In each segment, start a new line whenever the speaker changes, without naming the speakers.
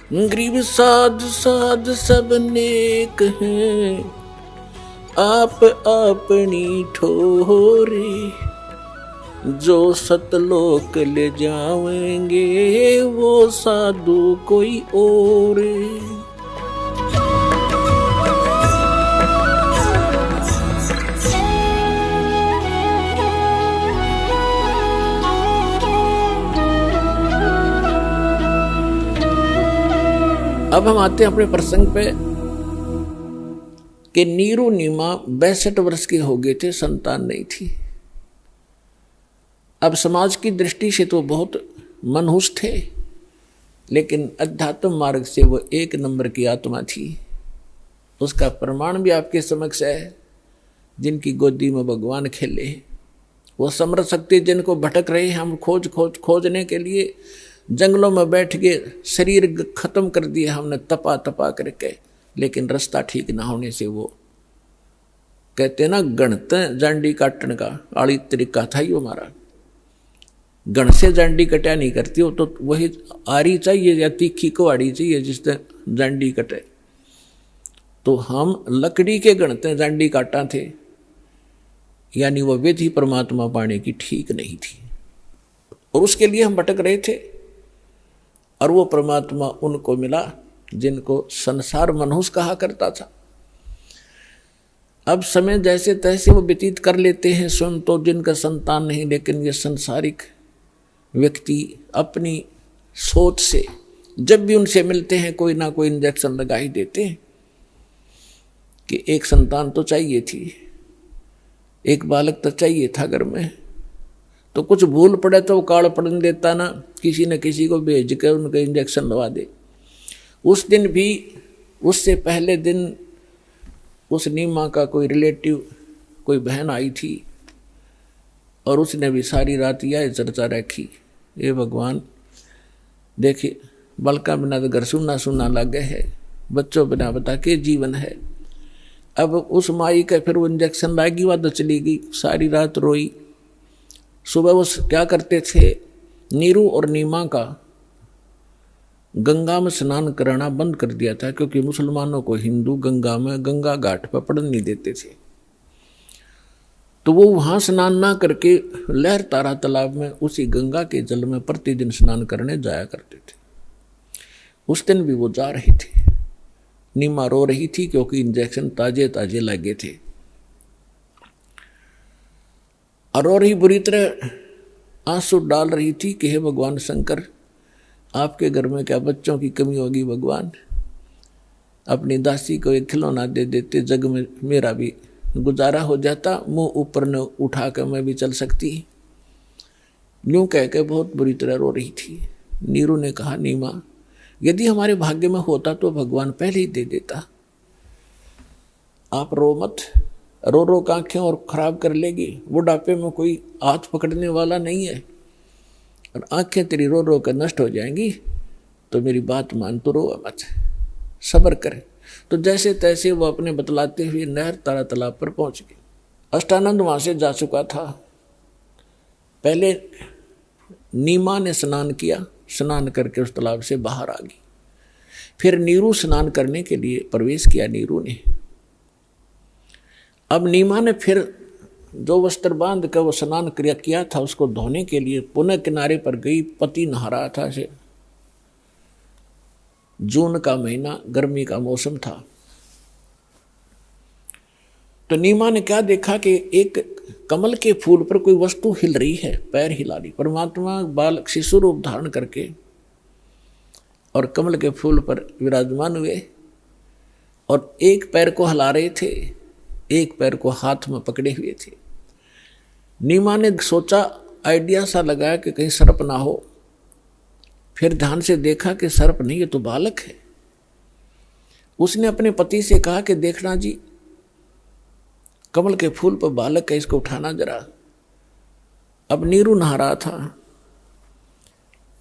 गरीब साध साध सब नेक हैं, आप अपनी ठोरे, जो सतलोक ले जाएंगे वो साधु कोई और। अब हम आते हैं अपने प्रसंग पे कि नीरू नीमा 62 वर्ष के हो गए थे, संतान नहीं थी। अब समाज की दृष्टि से तो बहुत मनहूस थे, लेकिन अध्यात्म मार्ग से वो 1 नंबर की आत्मा थी। उसका प्रमाण भी आपके समक्ष है। जिनकी गोदी में भगवान खेले, वो समर्थ शक्ति जिनको भटक रहे हैं, हम खोजने के लिए जंगलों में बैठ के शरीर खत्म कर दिए हमने तपा करके, लेकिन रास्ता ठीक ना होने से वो कहते ना गणत जांडी काटने का आड़ी तरीका था ही हमारा। गण से जांडी कटा नहीं करती हो, तो वही आरी चाहिए या तीखी को आड़ी चाहिए जिससे जांडी कटे। तो हम लकड़ी के गणते जांडी काटा थे, यानी वह विधि परमात्मा पाने की ठीक नहीं थी, और उसके लिए हम भटक रहे थे। और वो परमात्मा उनको मिला जिनको संसार मनहूस कहा करता था। अब समय जैसे तैसे वो व्यतीत कर लेते हैं, स्वयं तो जिनका संतान नहीं, लेकिन ये संसारिक व्यक्ति अपनी सोच से जब भी उनसे मिलते हैं कोई ना कोई इंजेक्शन लगा ही देते हैं कि एक संतान तो चाहिए थी, एक बालक तो चाहिए था घर में। तो कुछ भूल पड़े तो काल पड़ने देता ना, किसी न किसी को भेज कर उनका इंजेक्शन लगा दे। उस दिन भी, उससे पहले दिन उस नीमा का कोई रिलेटिव, कोई बहन आई थी, और उसने भी सारी रात यह चर्चा रखी, ये भगवान देखिए बालका बिना तो घर सुना सुना लगे है, बच्चों बिना बता के जीवन है। अब उस माई का फिर वो इंजेक्शन लागी, वह तो चली गई, सारी रात रोई। सुबह वो क्या करते थे, नीरू और नीमा का गंगा में स्नान कराना बंद कर दिया था, क्योंकि मुसलमानों को हिंदू गंगा घाट पर पड़ने नहीं देते थे। तो वो वहां स्नान ना करके लहर तारा तालाब में उसी गंगा के जल में प्रतिदिन स्नान करने जाया करते थे। उस दिन भी वो जा रहे थे। नीमा रो रही थी क्योंकि इंजेक्शन ताजे ताजे लगे थे, और रो रही बुरी तरह आंसू डाल रही थी कि हे भगवान शंकर, आपके घर में क्या बच्चों की कमी होगी भगवान, अपनी दासी को एक खिलौना दे देते, जग में मेरा भी गुजारा हो जाता, मुंह ऊपर न उठा कर मैं भी चल सकती। यूं कह के बहुत बुरी तरह रो रही थी। नीरू ने कहा, नीमा यदि हमारे भाग्य में होता तो भगवान पहले ही दे देता, आप रो मत। रो रो के आंखें और खराब कर लेगी, बुढ़ापे में कोई हाथ पकड़ने वाला नहीं है, और आंखें तेरी रो रो कर नष्ट हो जाएंगी, तो मेरी बात मान, तो रो मत, सब्र करे। तो जैसे तैसे वो अपने बतलाते हुए नहर तारा तालाब पर पहुंच गए। अष्टानंद वहां से जा चुका था। पहले नीमा ने स्नान किया, स्नान करके उस तालाब से बाहर आ गई। फिर नीरू स्नान करने के लिए प्रवेश किया नीरू ने। अब नीमा ने फिर जो वस्त्र बांध कर वो स्नान क्रिया किया था उसको धोने के लिए पुनः किनारे पर गई। पति नहा रहा था, से जून का महीना, गर्मी का मौसम था। तो नीमा ने क्या देखा कि एक कमल के फूल पर कोई वस्तु हिल रही है, पैर हिला रही। परमात्मा बालक शिशु रूप धारण करके और कमल के फूल पर विराजमान हुए, और एक पैर को हिला रहे थे, एक पैर को हाथ में पकड़े हुए थे। नीमा ने सोचा, आइडिया सा लगाया कि कहीं सर्प ना हो। फिर ध्यान से देखा कि सर्प नहीं, ये तो बालक है। उसने अपने पति से कहा कि देखना जी, कमल के फूल पर बालक है, इसको उठाना जरा। अब नीरू नहा रहा था।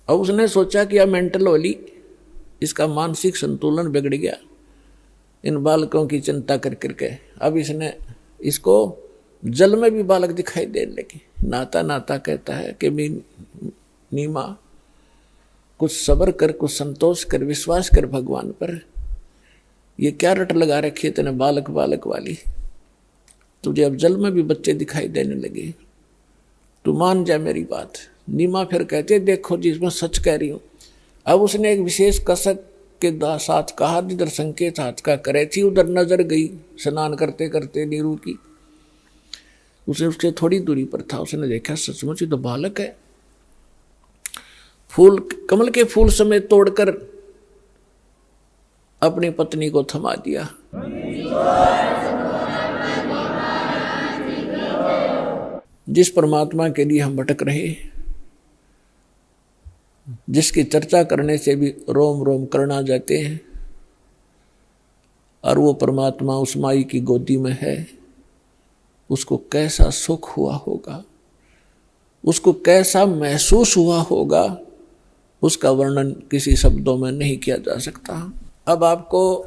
अब उसने सोचा कि यह मेंटल वाली, इसका मानसिक संतुलन बिगड़ गया इन बालकों की चिंता कर करके। अब इसने इसको जल में भी बालक दिखाई देने लगे। नाता नाता कहता है कि नीमा कुछ सब्र कर, कुछ संतोष कर, विश्वास कर भगवान पर। ये क्या रट लगा रखी है तेने बालक बालक वाली? तुझे अब जल में भी बच्चे दिखाई देने लगे, तू मान जा मेरी बात। नीमा फिर कहते देखो जी मैं सच कह रही हूं। अब उसने एक विशेष कसक के साथ कहा, जिधर संकेत हाथ का करे थी उधर नजर गई स्नान करते करते नीरू की। उसे उससे थोड़ी दूरी पर था, उसने देखा सचमुच ही तो बालक है। फूल, कमल के फूल समेत तोड़कर अपनी पत्नी को थमा दिया। जिस परमात्मा के लिए हम भटक रहे, जिसकी चर्चा करने से भी रोम रोम करना जाते हैं, और वो परमात्मा उस माई की गोदी में है, उसको कैसा सुख हुआ होगा, उसको कैसा महसूस हुआ होगा, उसका वर्णन किसी शब्दों में नहीं किया जा सकता। अब आपको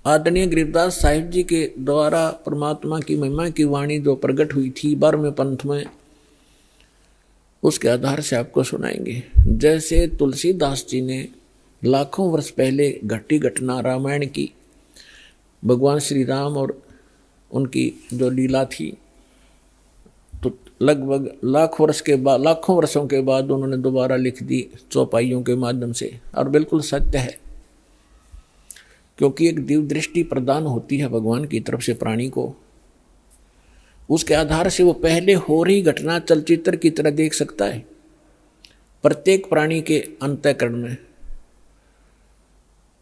आदरणीय गरीबदास साहिब जी के द्वारा परमात्मा की महिमा की वाणी जो प्रकट हुई थी 12वें पंथ में, उसके आधार से आपको सुनाएंगे। जैसे तुलसीदास जी ने लाखों वर्ष पहले घटी घटना रामायण की, भगवान श्री राम और उनकी जो लीला थी, तो लगभग लाखों वर्षों के बाद उन्होंने दोबारा लिख दी चौपाइयों के माध्यम से, और बिल्कुल सत्य है, क्योंकि एक दिव्य दृष्टि प्रदान होती है भगवान की तरफ से प्राणी को। उसके आधार से वो पहले हो रही घटना चलचित्र की तरह देख सकता है। प्रत्येक प्राणी के अंतःकरण में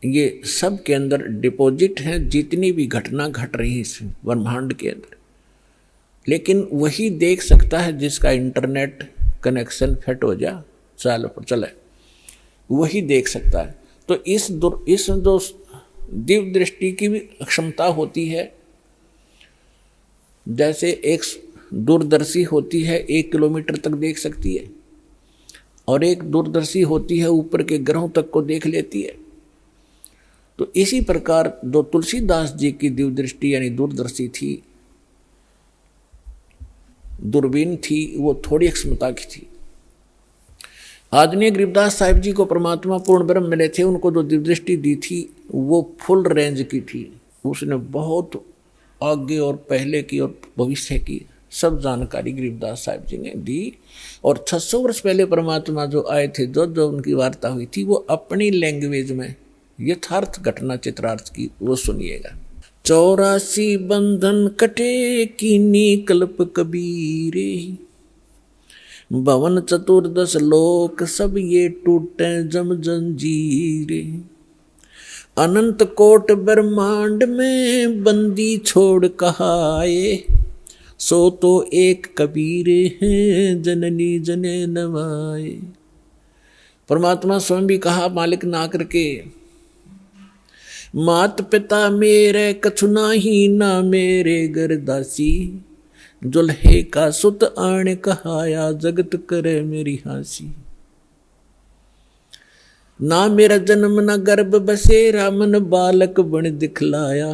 ये सब के अंदर डिपॉजिट है, जितनी भी घटना घट रही है इस ब्रह्मांड के अंदर। लेकिन वही देख सकता है जिसका इंटरनेट कनेक्शन फिट हो जा चले, वही देख सकता है। तो इस जो दिव्य दृष्टि की भी क्षमता होती है। जैसे एक दूरदर्शी होती है 1 किलोमीटर तक देख सकती है, और एक दूरदर्शी होती है ऊपर के ग्रहों तक को देख लेती है। तो इसी प्रकार जो तुलसीदास जी की दिव्य दृष्टि यानी दूरदर्शी थी, दूरबीन थी, वो थोड़ी क्षमता की थी। आदरणीय गरीबदास साहिब जी को परमात्मा पूर्ण ब्रह्म मिले थे, उनको जो दिव्य दृष्टि दी थी वो फुल रेंज की थी। उसने बहुत आगे और पहले की और भविष्य की सब जानकारी गरीबदास साहिब जी ने दी। और 600 वर्ष पहले परमात्मा जो आए थे, जो उनकी वार्ता हुई थी, वो अपनी लैंग्वेज में यथार्थ घटना चित्रार्थ की, वो सुनिएगा। 84 बंधन कटे कीनी कल्प कबीरे, भवन 14 लोक सब ये टूटे जम जंजीरे, अनंत कोट ब्रह्मांड में बंदी छोड़ कहाए, सो तो एक कबीरे हैं जननी जने नवाए। परमात्मा स्वयं भी कहा मालिक ना करके, मात पिता मेरे कछु नाही, ना मेरे घर दासी, दुल्हे का सुत आण कहाया, जगत करे मेरी हासी। ना मेरा जन्म न गर्भ बसेरा, मन बालक बन दिखलाया,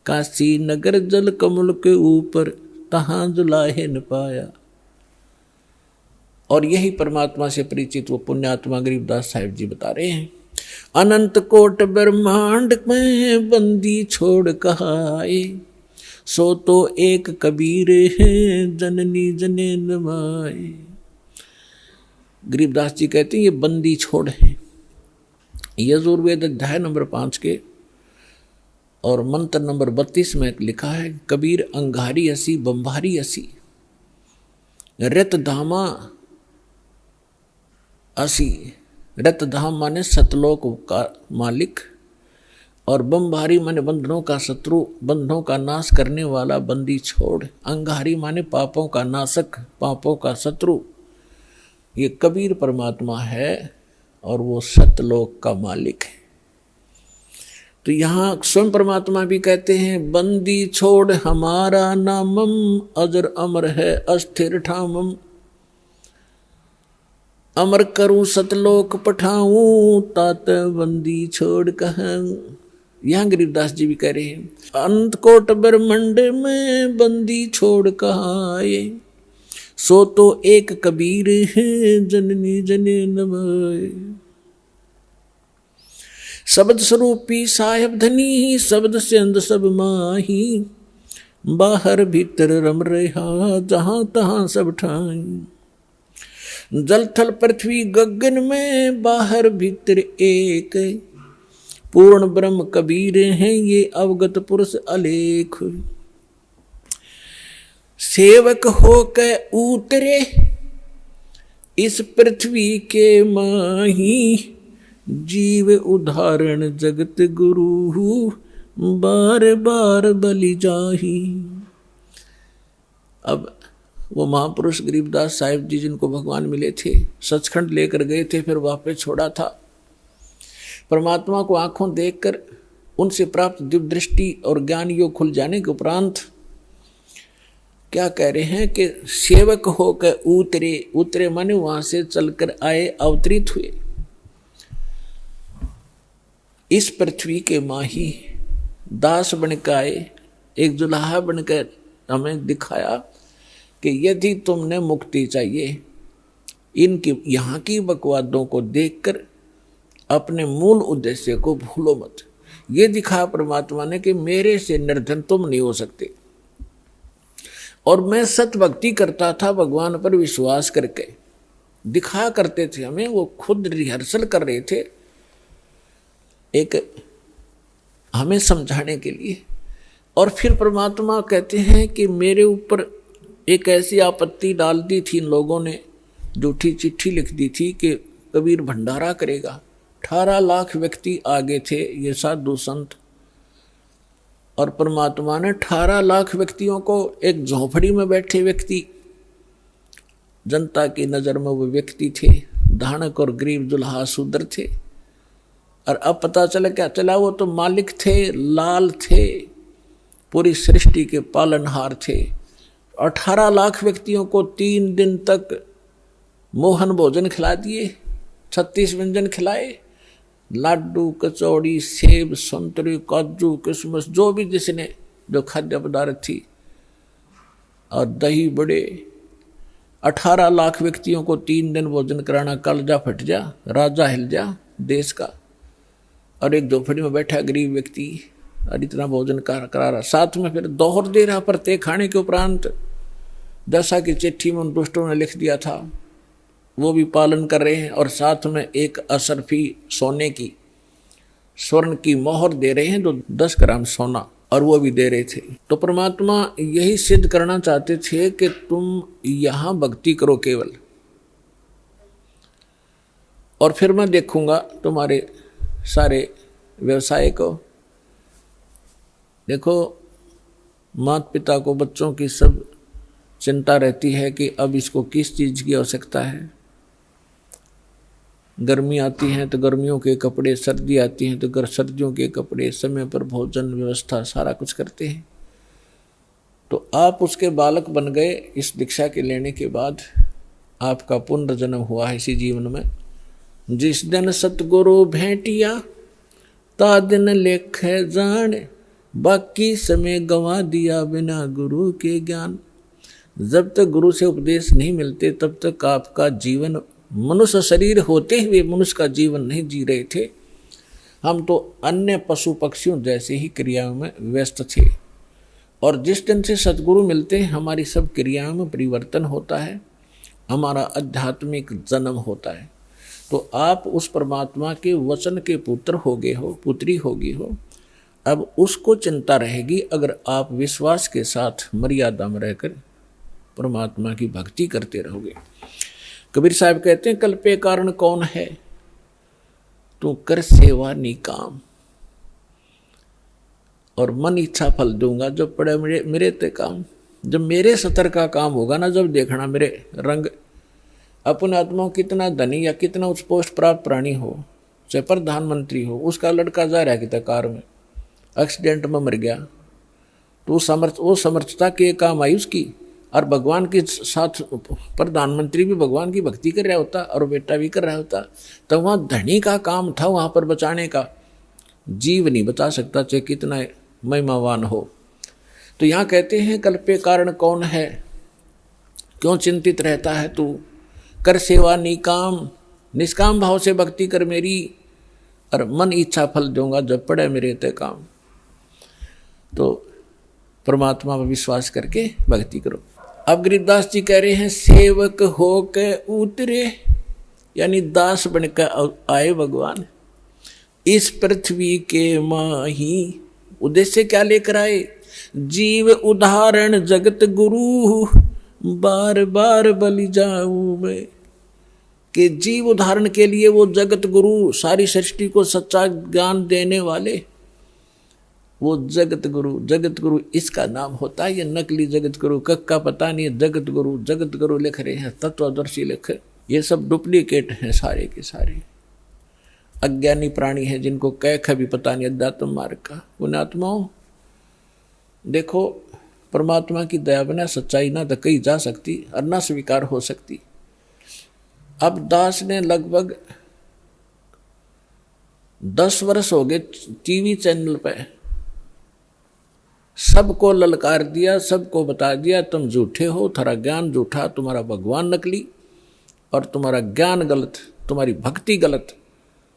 काशी नगर जल कमल के ऊपर, तहां जुलाहे न पाया। और यही परमात्मा से परिचित वो पुण्यात्मा गरीबदास साहिब जी बता रहे हैं। अनंत कोट ब्रह्मांड में बंदी छोड़ कहाए, सो तो एक कबीर है जननी जने नवाए। गरीबदास जी कहते हैं ये बंदी छोड़ है। यजुर्वेद अध्याय नंबर 5 के और मंत्र नंबर 32 में लिखा है, कबीर अंगारी असी बंभारी असी, रत धामा असी। रत धाम माने सतलोक का मालिक, और बंभारी माने बंधनों का शत्रु, बंधनों का नाश करने वाला बंदी छोड़। अंगारी माने पापों का नाशक, पापों का शत्रु। ये कबीर परमात्मा है और वो सतलोक का मालिक है। तो यहाँ स्वयं परमात्मा भी कहते हैं, बंदी छोड़ हमारा नामम, अजर अमर है अस्थिर ठामम, अमर करूं सतलोक पठाऊं, तात बंदी छोड़ कहूं। यहाँ गरीबदास जी भी कह रहे हैं, अंत कोट ब्रह्मंड में बंदी छोड़ कहाए, सो तो एक कबीर है जननी जने नवाए। शब्द स्वरूपी साहेब धनी शब्द से अंध सब माही, बाहर भीतर रम रहा जहां तहां सब ठाई। जल थल पृथ्वी गगन में बाहर भीतर एक, पूर्ण ब्रह्म कबीर हैं ये अवगत पुरुष अलेख। सेवक होकर उतरे इस पृथ्वी के माही, जीव उदाहरण जगत गुरु बार बार बलि जाही। अब वो महापुरुष गरीबदास साहिब जी जिनको भगवान मिले थे, सचखंड लेकर गए थे, फिर वापस छोड़ा था। परमात्मा को आंखों देखकर उनसे प्राप्त दिव्य दृष्टि और ज्ञान योग खुल जाने के उपरांत क्या कह रहे हैं कि सेवक होकर उतरे, उतरे माने वहां से चलकर आए, अवतरित हुए इस पृथ्वी के माही, दास बनकर आए, एक दुल्हा बनकर हमें दिखाया कि यदि तुमने मुक्ति चाहिए, इनकी यहाँ की बकवादों को देखकर अपने मूल उद्देश्य को भूलो मत। ये दिखा परमात्मा ने कि मेरे से निर्धन तुम नहीं हो सकते। और मैं सत भक्ति करता था, भगवान पर विश्वास करके दिखा करते थे हमें, वो खुद रिहर्सल कर रहे थे एक हमें समझाने के लिए। और फिर परमात्मा कहते हैं कि मेरे ऊपर एक ऐसी आपत्ति डाल दी थी इन लोगों ने, झूठी चिट्ठी लिख दी थी कि कबीर भंडारा करेगा। 18 लाख व्यक्ति आगे थे, ये साधु संत, और परमात्मा ने 18 लाख व्यक्तियों को एक झोपड़ी में बैठे व्यक्ति, जनता की नजर में वो व्यक्ति थे, धानक और गरीब दुल्हा शूद्र थे। और अब पता चला, क्या चला, वो तो मालिक थे, लाल थे, पूरी सृष्टि के पालनहार थे। 18 लाख व्यक्तियों को 3 दिन तक मोहन भोजन खिला दिए, 36 व्यंजन खिलाए, लाडू, कचौड़ी, सेब, संतरे, काजू, किशमिश, जो भी जिसने जो खाद्य पदार्थ थी, और दही बड़े। 18 लाख व्यक्तियों को 3 दिन भोजन कराना, कलजा फट जा, राजा हिल जा देश का। और एक झोपड़ी में बैठा गरीब व्यक्ति और इतना भोजन करा रहा, साथ में फिर दोहर दे रहा प्रत्येक खाने के उपरांत। दशा की चिट्ठी में उन दुष्टों ने लिख दिया था, वो भी पालन कर रहे हैं, और साथ में एक असरफी सोने की, स्वर्ण की मोहर दे रहे हैं, जो 10 ग्राम सोना, और वो भी दे रहे थे। तो परमात्मा यही सिद्ध करना चाहते थे कि तुम यहां भक्ति करो केवल, और फिर मैं देखूंगा तुम्हारे सारे व्यवसाय को। देखो, माता पिता को बच्चों की सब चिंता रहती है कि अब इसको किस चीज़ की आवश्यकता है। गर्मी आती है तो गर्मियों के कपड़े, सर्दी आती है तो सर्दियों के कपड़े, समय पर भोजन व्यवस्था सारा कुछ करते हैं। तो आप उसके बालक बन गए इस दीक्षा के लेने के बाद, आपका पुनर्जन्म हुआ है इसी जीवन में। जिस दिन सतगुरु भेंटिया ता दिन लेख जान, बाकी समय गंवा दिया बिना गुरु के ज्ञान। जब तक गुरु से उपदेश नहीं मिलते तब तक आपका जीवन, मनुष्य शरीर होते हुए मनुष्य का जीवन नहीं जी रहे थे। हम तो अन्य पशु पक्षियों जैसे ही क्रियाओं में व्यस्त थे, और जिस दिन से सद्गुरु मिलते हैं हमारी सब क्रियाओं में परिवर्तन होता है, हमारा आध्यात्मिक जन्म होता है। तो आप उस परमात्मा के वचन के पुत्र हो गए हो, पुत्री होगी हो। अब उसको चिंता रहेगी अगर आप विश्वास के साथ मर्यादा में रहकर परमात्मा की भक्ति करते रहोगे। कबीर साहब कहते हैं, कल्पे कारण कौन है, तू कर सेवा निकाम, और मन इच्छा फल दूंगा जब पड़े मेरे ते काम। जब मेरे सतर का काम होगा ना, जब देखना मेरे रंग। अपने आत्मा कितना धनी या कितना उच्च पोस्ट प्राप्त प्राणी हो, चाहे प्रधानमंत्री हो, उसका लड़का जा रहा है कितना कार में, एक्सीडेंट में मर गया, तो वो समर्थता के काम आई उसकी। और भगवान के साथ प्रधानमंत्री भी भगवान की भक्ति कर रहा होता और बेटा भी कर रहा होता, तो वहाँ धनी का काम था वहाँ पर बचाने का। जीव नहीं बचा सकता चाहे कितना महिमावान हो। तो यहाँ कहते हैं, कल्पे कारण कौन है, क्यों चिंतित रहता है तू? कर सेवा निकाम, निष्काम भाव से भक्ति कर मेरी, और मन इच्छा फल दूंगा जब पड़े मेरे ते काम। तो परमात्मा पर विश्वास करके भक्ति करो। अब गरीबदास जी कह रहे हैं सेवक हो के उतरे, यानी दास बनकर आए भगवान इस पृथ्वी के माही। उद्देश्य क्या लेकर आए? जीव उदाहरण जगत गुरु, बार बार बलि जाऊं मैं। कि जीव उदाहरण के लिए वो जगत गुरु, सारी सृष्टि को सच्चा ज्ञान देने वाले, वो जगत गुरु। जगत गुरु इसका नाम होता है, ये नकली जगत गुरु का पता नहीं है। जगत गुरु, जगत गुरु लिख रहे हैं, तत्वदर्शी लिख, ये सब डुप्लीकेट हैं सारे के सारे। अज्ञानी प्राणी है जिनको कह भी पता नहीं अध्यात्म मार्ग का। पुण्यात्माओं देखो, परमात्मा की दया बिना सच्चाई ना तो कही जा सकती और ना स्वीकार हो सकती। अब दास ने लगभग 10 वर्ष हो गए टीवी चैनल पे सबको ललकार दिया, सबको बता दिया तुम झूठे हो, तुम्हारा ज्ञान झूठा, तुम्हारा भगवान नकली और तुम्हारा ज्ञान गलत, तुम्हारी भक्ति गलत,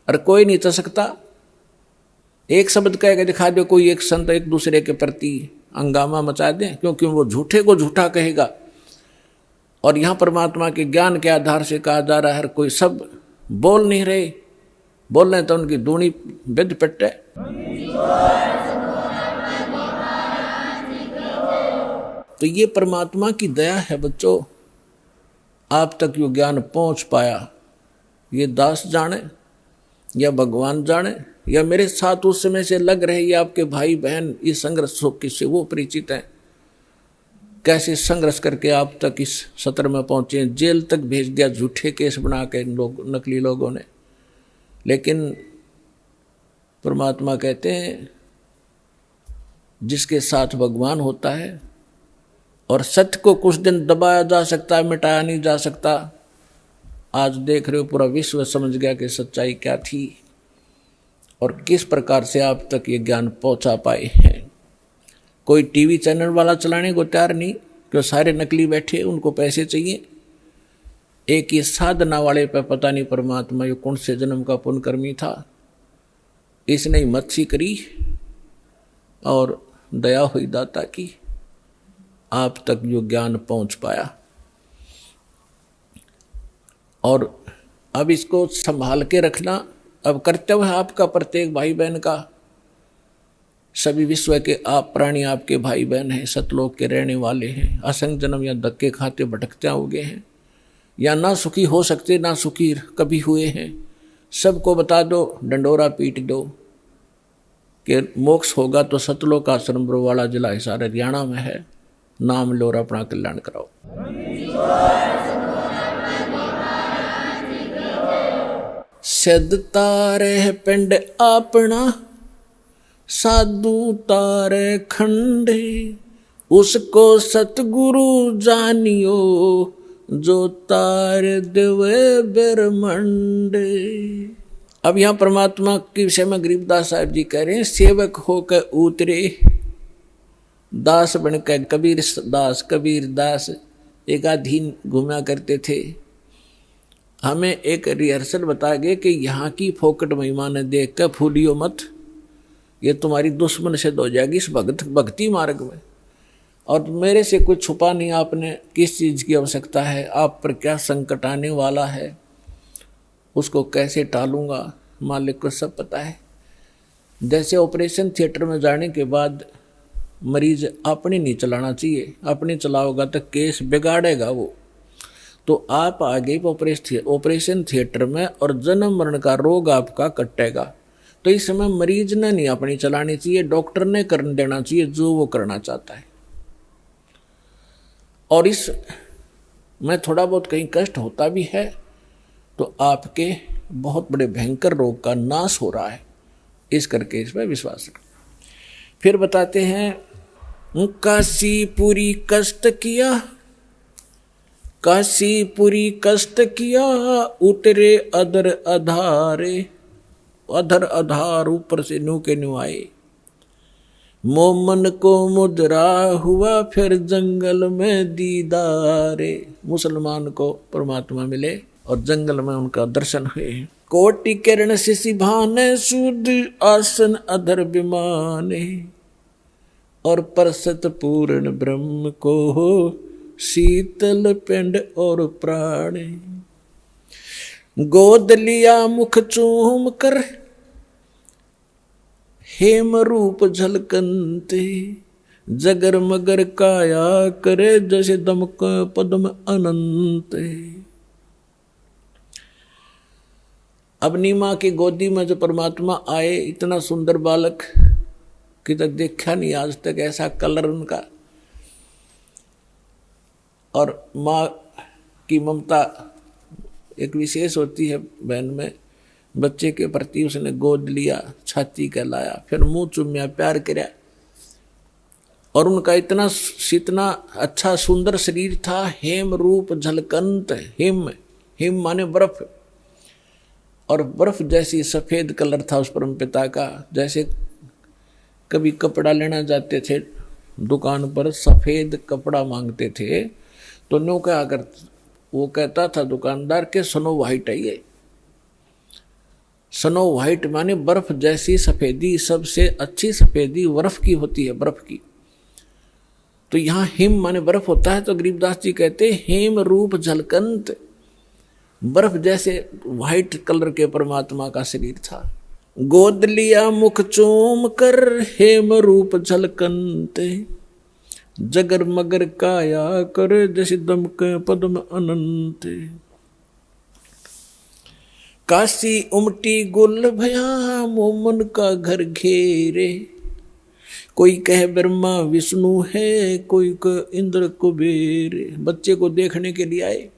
और कोई नहीं चल सकता। एक शब्द कह के दिखा दो, कोई एक संत एक दूसरे के प्रति हंगामा मचा दे, क्योंकि वो झूठे को झूठा कहेगा। और यहाँ परमात्मा के ज्ञान के आधार से कहा जा रहा है, कोई सब बोल नहीं रहे, बोल रहे तो उनकी दूनी विद पिटे। तो ये परमात्मा की दया है बच्चों, आप तक यो ज्ञान पहुंच पाया। ये दास जाने या भगवान जाने या मेरे साथ उस समय से लग रहे ये आपके भाई बहन इस संघर्ष से वो परिचित हैं, कैसे संघर्ष करके आप तक इस सत्र में पहुंचे। जेल तक भेज दिया झूठे केस बना के लोग, नकली लोगों ने। लेकिन परमात्मा कहते हैं जिसके साथ भगवान होता है, और सत्य को कुछ दिन दबाया जा सकता है, मिटाया नहीं जा सकता। आज देख रहे हो पूरा विश्व समझ गया कि सच्चाई क्या थी और किस प्रकार से आप तक ये ज्ञान पहुंचा पाए हैं। कोई टीवी चैनल वाला चलाने को तैयार नहीं, क्यों? सारे नकली बैठे, उनको पैसे चाहिए। एक ये साधना वाले पे पता नहीं परमात्मा ये कौन से जन्म का पुण्यकर्मी था, इसने मच्छी करी और दया हुई दाता की, आप तक जो ज्ञान पहुंच पाया। और अब इसको संभाल के रखना अब कर्तव्य है आपका, प्रत्येक भाई बहन का। सभी विश्व के आप प्राणी आपके भाई बहन हैं, सतलोक के रहने वाले हैं। असंग जन्म या धक्के खाते भटकते होंगे हैं, या ना सुखी हो सकते ना सुखी कभी हुए हैं। सबको बता दो, डंडोरा पीट दो कि मोक्ष होगा तो सतलोक आश्रम बरवाड़ा जिला हिसार हरियाणा में है। नाम लो और अपना कल्याण कराओ। सिद्ध तारे पिंड अपना, साधु तारे खंडे, उसको सतगुरु जानियो, जो तार देवे ब्रह्मंडे। अब यहाँ परमात्मा के विषय में गरीबदास साहब जी कह रहे हैं, सेवक होकर उतरे, दास बनकर कबीर दास एक आधीन घूमा करते थे। हमें एक रिहर्सल बता गए कि यहाँ की फोकट महिमा ने देख कर फूलियो मत, ये तुम्हारी दुश्मन सिद्ध हो जाएगी इस भक्ति मार्ग में। और मेरे से कुछ छुपा नहीं आपने, किस चीज़ की आवश्यकता है, आप पर क्या संकट आने वाला है, उसको कैसे टालूंगा, मालिक को सब पता है। जैसे ऑपरेशन थिएटर में जाने के बाद मरीज अपनी नहीं चलाना चाहिए, अपनी चलाओगा तो केस बिगाड़ेगा वो। तो आप आगे ऑपरेशन थिएटर में और जन्म मरण का रोग आपका कटेगा। तो इस समय मरीज ने नहीं अपनी चलानी चाहिए, डॉक्टर ने कर देना चाहिए जो वो करना चाहता है। और इस में थोड़ा बहुत कहीं कष्ट होता भी है तो आपके बहुत बड़े भयंकर रोग का नाश हो रहा है, इस करके इस पर विश्वास रखें। फिर बताते हैं, काशीपुरी कष्ट किया, काशीपुरी कष्ट किया, उतरे अधर अधारे, अधर अधार ऊपर से न्यू के न्यू आए। मोमन को मुद्रा हुआ फिर जंगल में दीदारे। मुसलमान को परमात्मा मिले और जंगल में उनका दर्शन हुए। कोटि किरण शिशि भाने सूद आसन अधर विमाने। और परसत पूर्ण ब्रह्म को हो शीतल पिंड और प्राणे। गोद लिया मुख चूम कर हेम रूप झलकंते। जगर मगर काया करे जैसे दमक पद्म अनंत। अब नीमा की गोदी में जो परमात्मा आए, इतना सुंदर बालक कि तक देखा नहीं आज तक ऐसा कलर उनका। और माँ की ममता एक विशेष होती है बहन में। बच्चे के प्रति उसने गोद लिया, छाती कहलाया, फिर मुंह चूमिया, प्यार किया। और उनका इतना अच्छा सुंदर शरीर था। हेम रूप झलकंत। हिम हिम माने बर्फ, और बर्फ जैसी सफेद कलर था उस परम पिता का। जैसे कभी कपड़ा लेना जाते थे दुकान पर, सफेद कपड़ा मांगते थे तो नो क्या कर, वो कहता था दुकानदार के स्नो व्हाइट है ये। स्नो व्हाइट माने बर्फ जैसी सफेदी। सबसे अच्छी सफेदी बर्फ की होती है, बर्फ की। तो यहाँ हिम माने बर्फ होता है। तो गरीबदास जी कहते हेम रूप झलकंत। बर्फ जैसे व्हाइट कलर के परमात्मा का शरीर था। गोद लिया मुख चूम कर हेम रूप झलकंते। जगर मगर काया कर जैसे दमक पद्म अनंत। काशी उमटी गुल भया मोमन का घर घेरे। कोई कह ब्रह्मा विष्णु है, कोई कह इंद्र कुबेर। बच्चे को देखने के लिए आए।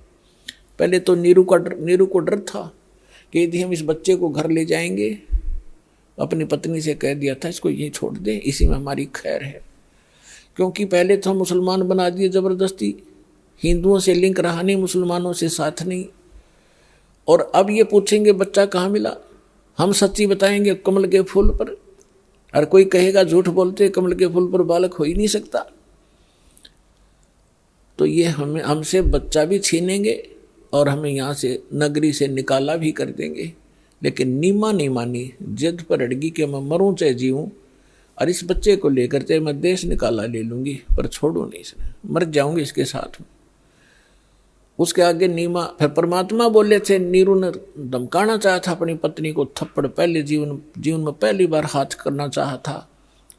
पहले तो नीरू को डर था कि यदि हम इस बच्चे को घर ले जाएंगे, अपनी पत्नी से कह दिया था इसको यहीं छोड़ दे, इसी में हमारी खैर है। क्योंकि पहले तो हम मुसलमान बना दिए जबरदस्ती, हिंदुओं से लिंक रहा नहीं, मुसलमानों से साथ नहीं। और अब ये पूछेंगे बच्चा कहाँ मिला, हम सच्ची बताएंगे कमल के फूल पर, और कोई कहेगा झूठ बोलते कमल के फूल पर बालक हो ही नहीं सकता। तो ये हमसे बच्चा भी छीनेंगे और हमें यहाँ से नगरी से निकाला भी कर देंगे। लेकिन नीमा नहीं मानी, जिद पर अड़गी कि मैं मरूं चाहे जीऊं, और इस बच्चे को लेकर चाहे मैं देश निकाला ले लूंगी, पर छोड़ू नहीं इसने, मर जाऊंगी इसके साथ में। उसके आगे नीमा, फिर परमात्मा बोले थे, नीरू ने धमकाना चाहा था अपनी पत्नी को थप्पड़, पहले जीवन में पहली बार हाथ करना चाहा था।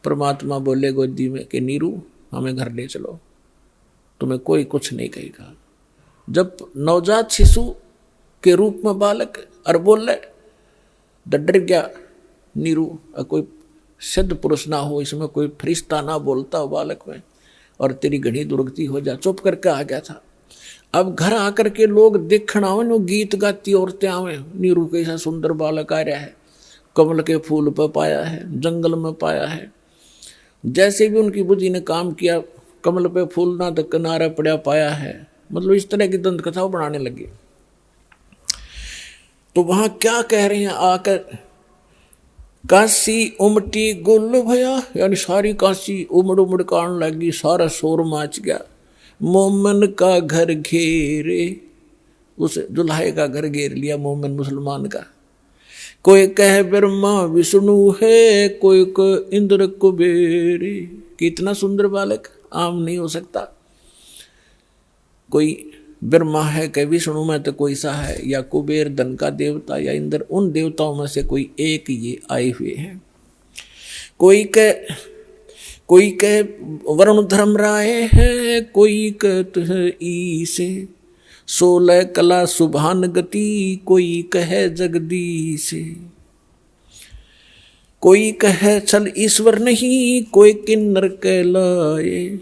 परमात्मा बोले गोदी में कि नीरू हमें घर ले चलो, तुम्हें कोई कुछ नहीं कहेगा। जब नवजात शिशु के रूप में बालक और बोल रहे, डर गया नीरू, कोई सिद्ध पुरुष ना हो इसमें, कोई फरिश्ता ना बोलता हो बालक में, और तेरी घड़ी दुर्गति हो जा, चुप करके आ गया था। अब घर आकर के लोग देखना आवे, वो गीत गाती औरतें आवे, नीरू कैसा सुंदर बालक आ रहा है, कमल के फूल पर पाया है, जंगल में पाया है। जैसे भी उनकी बुद्धि ने काम किया, कमल पे फूल ना तो किनारा पड़ा पाया है, मतलब इस तरह की दंत कथाओं बनाने लगे। तो वहां क्या कह रहे हैं आकर, काशी उमटी गुल भया, यानी सारी काशी उमड़ उमड़ कान लगी, सारा शोर माच गया। मोमन का घर घेरे, उस दुल्हे का घर घेर लिया मोमन मुसलमान का। कोई कह ब्रह्मा विष्णु है, कोई कह इंद्र कुबेर। कितना सुंदर बालक, आम नहीं हो सकता। कोई ब्रह्मा है, कह विष्णु में तो कोई सा है, या कुबेर धन का देवता, या इंद्र, उन देवताओं में से कोई एक ये आए हुए हैं। कोई कह वरुण धर्म राय है, कोई कहते है ईसे। 16 कला सुभान गति, कोई कहे जगदीश। कोई कहे छल ईश्वर नहीं, कोई किन्नर कहलाए।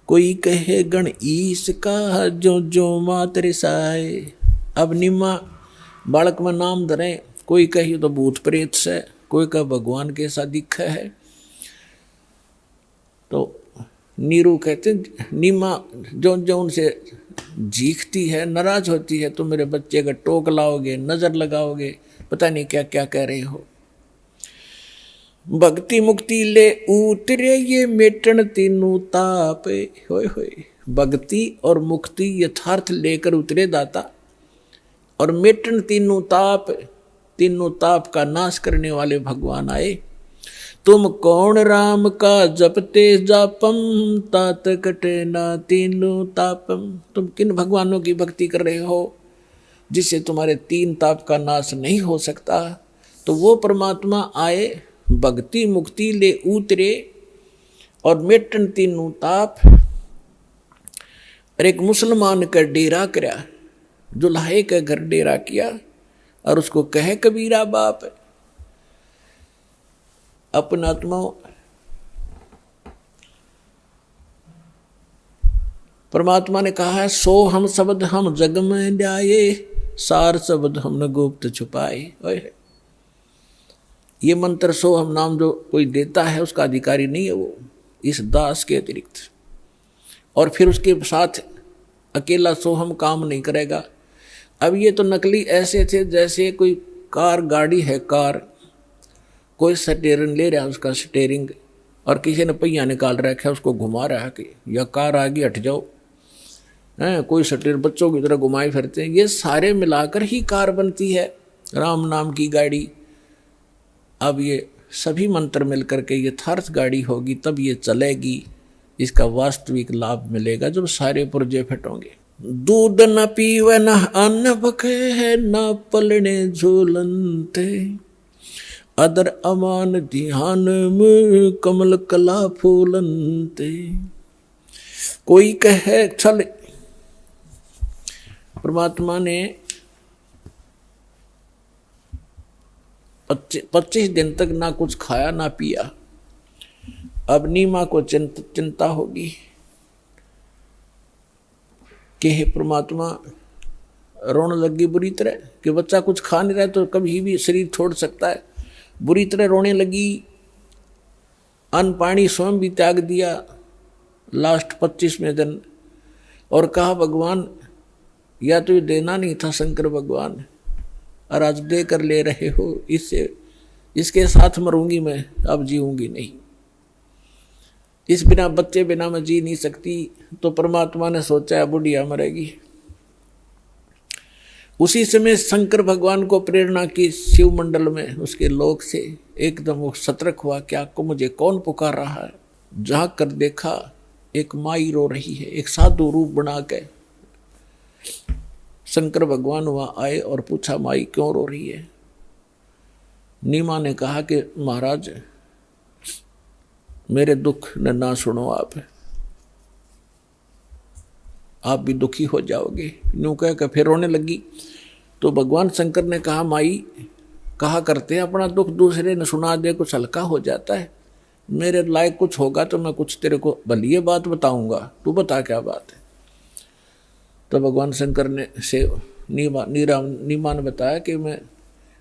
कोई कहे गण ईश का, जो जो मात रिसाए। अब निम्मा बालक में नाम धरे, कोई कहे तो भूत प्रेत से, कोई कह भगवान के सा दिख है। तो नीरू कहते नीमा जो जो उनसे जीखती है, नाराज होती है, तो मेरे बच्चे का टोक लाओगे, नजर लगाओगे, पता नहीं क्या क्या कह रहे हो। भक्ति मुक्ति ले उतरे ये मेटन तीनों ताप। होय होय, भक्ति और मुक्ति यथार्थ लेकर उतरे दाता, और मेटन तीनों ताप, तीनों ताप का नाश करने वाले भगवान आए। तुम कौन राम का जपते जापम, तात कटे ना तीनों तापम। तुम किन भगवानों की भक्ति कर रहे हो जिससे तुम्हारे तीन ताप का नाश नहीं हो सकता। तो वो परमात्मा आए, भक्ति मुक्ति ले उतरे और मेटन तीनों ताप। और एक मुसलमान का डेरा करया, दुल्हे के घर डेरा किया, और उसको कहे कबीरा बाप। अपना आत्मा परमात्मा ने कहा है, सो हम शब्द हम जग में ल्याए, सार शब्द हमने गुप्त छुपाए। ये मंत्र सो हम नाम जो कोई देता है उसका अधिकारी नहीं है वो, इस दास के अतिरिक्त। और फिर उसके साथ अकेला सो हम काम नहीं करेगा। अब ये तो नकली ऐसे थे जैसे कोई कार गाड़ी है, कार कोई स्टीयरिंग ले रहा है, उसका स्टीयरिंग, और किसी ने पहिया निकाल रखा है, उसको घुमा रहा है कि या कार आगे हट जाओ, है कोई स्टीयर बच्चों की तरह घुमाए फिरते हैं। ये सारे मिलाकर ही कार बनती है, राम नाम की गाड़ी। अब ये सभी मंत्र मिलकर के यथार्थ गाड़ी होगी, तब ये चलेगी, इसका वास्तविक लाभ मिलेगा जब सारे पुर्जे फटोंगे। दूध न पीवे न अन्न बखे है, न पलने झूलनते, अदर अमान ध्यान में कमल कला फूलनते। कोई कहे चल, परमात्मा ने 25 दिन तक ना कुछ खाया ना पिया। अब नीमा को चिंता होगी कि हे परमात्मा, रोने लगी बुरी तरह कि बच्चा कुछ खा नहीं रहा तो कभी भी शरीर छोड़ सकता है। बुरी तरह रोने लगी, अन्न पानी स्वयं भी त्याग दिया लास्ट 25वें दिन, और कहा भगवान या तो ये देना नहीं था शंकर भगवान, और आज दे कर ले रहे हो, इससे इसके साथ मरूंगी मैं, अब जीऊंगी नहीं, इस बिना बच्चे बिना मैं जी नहीं सकती। तो परमात्मा ने सोचा बुढ़िया मरेगी। उसी समय शंकर भगवान को प्रेरणा की शिव मंडल में उसके लोक से एकदम वो सतर्क हुआ, क्या को मुझे कौन पुकार रहा है। झांक कर देखा, एक माई रो रही है, एक साधु रूप बना के। शंकर भगवान वहां आए और पूछा, माई क्यों रो रही है। नीमा ने कहा कि महाराज मेरे दुख न ना सुनो, आप भी दुखी हो जाओगे। यूं कह कर फिर रोने लगी। तो भगवान शंकर ने कहा, माई कहा करते हैं अपना दुख दूसरे ने सुना दे कुछ हल्का हो जाता है, मेरे लायक कुछ होगा तो मैं कुछ तेरे को भली बात बताऊंगा, तू बता क्या बात है। तो भगवान शंकर ने से नीमा ने बताया कि मैं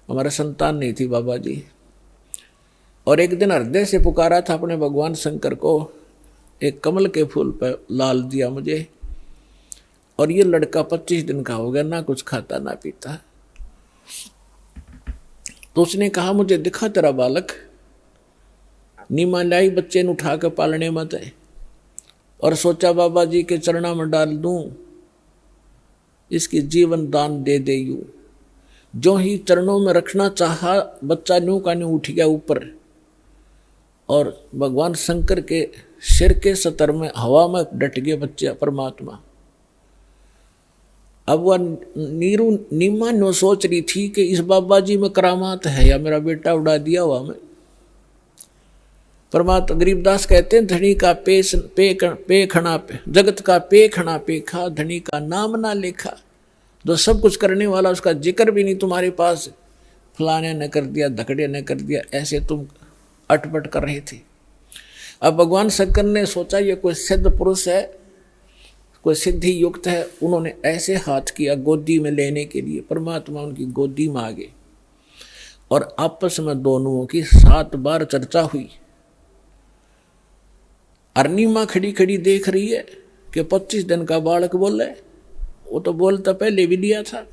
हमारा संतान नहीं थी बाबा जी, और एक दिन हृदय से पुकारा था अपने भगवान शंकर को, एक कमल के फूल पर लाल दिया मुझे, और ये लड़का 25 दिन का हो गया, ना कुछ खाता ना पीता। तो उसने कहा, मुझे दिखा तेरा बालक। नीमा लाई बच्चे ने उठा कर पालने मत है, और सोचा बाबा जी के चरणों में डाल दूं, इसकी जीवन दान दे दे। यूं जो ही चरणों में रखना चाहा, बच्चा न्यू का न्यू उठ गया ऊपर, और भगवान शंकर के सिर के सतर में हवा में डट गए बच्चे परमात्मा। अब वह नीमा नो सोच रही थी कि इस बाबा जी में करामात है या मेरा बेटा उड़ा दिया हुआ मैं। परमात्मा गरीबदास कहते हैं, धनी का पे खना पे, जगत का पे खना पेखा, धनी का नाम ना लेखा। जो सब कुछ करने वाला उसका जिक्र भी नहीं तुम्हारे पास, फलाने ने कर दिया, धकड़े ने कर दिया, ऐसे तुम अटपट कर रहे थे। अब भगवान शंकर ने सोचा ये कोई सिद्ध पुरुष है, कोई सिद्धि युक्त है। उन्होंने ऐसे हाथ किया गोदी में लेने के लिए, परमात्मा उनकी गोदी में आ गए, और आपस में दोनों की 7 बार चर्चा हुई। अरनीमा खड़ी खड़ी देख रही है कि 25 दिन का बालक बोले। वो तो बोलता पहले भी दिया था,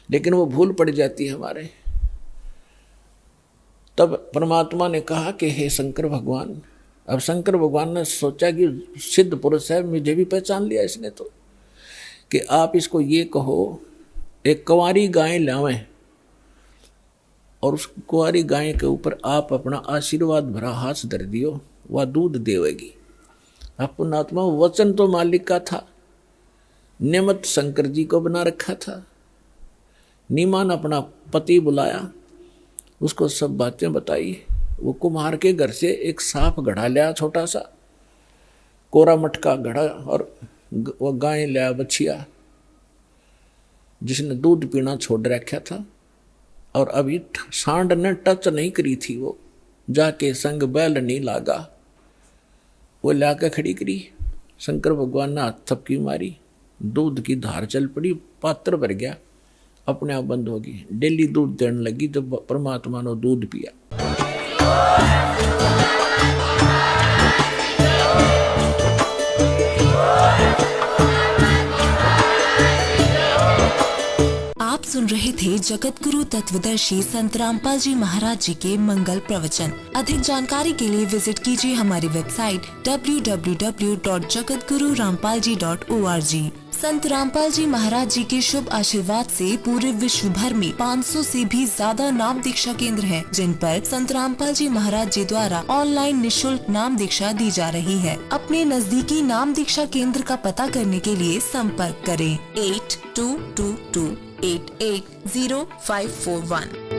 लेकिन वो भूल पड़ जाती है हमारे। तब परमात्मा ने कहा कि हे शंकर भगवान, अब शंकर भगवान ने सोचा कि सिद्ध पुरुष है, मुझे भी पहचान लिया इसने तो, कि आप इसको ये कहो एक कुंवारी गाय लावें और उस कुंवारी गाय के ऊपर आप अपना आशीर्वाद भरा हाथ धर दियो, वह दूध देवेगी। अब पुण्यात्मा वचन तो मालिक का था, नियमत शंकर जी को बना रखा था। नीमान अपना पति बुलाया, उसको सब बातें बताई। वो कुम्हार के घर से एक साफ घड़ा लिया, छोटा सा कोरा मटका घड़ा, और वो गाय लिया बछिया जिसने दूध पीना छोड़ रखा था, और अभी सांड ने टच नहीं करी थी, वो जाके संग बैल नहीं लागा, वो लाके खड़ी करी। शंकर भगवान ने हाथ थपकी मारी, दूध की धार चल पड़ी, पात्र भर गया, अपने आप बंद होगी। डेली दूध देने लगी, जब परमात्मा ने दूध पिया।
आप सुन रहे थे जगत गुरु तत्वदर्शी संत रामपाल जी महाराज जी के मंगल प्रवचन। अधिक जानकारी के लिए विजिट कीजिए हमारी वेबसाइट www.jagatgururampalji.org। संत रामपाल जी महाराज जी के शुभ आशीर्वाद से पूरे विश्व भर में 500 से भी ज्यादा नाम दीक्षा केंद्र हैं, जिन पर संत रामपाल जी महाराज जी द्वारा ऑनलाइन निशुल्क नाम दीक्षा दी जा रही है। अपने नजदीकी नाम दीक्षा केंद्र का पता करने के लिए संपर्क करें 8222880541।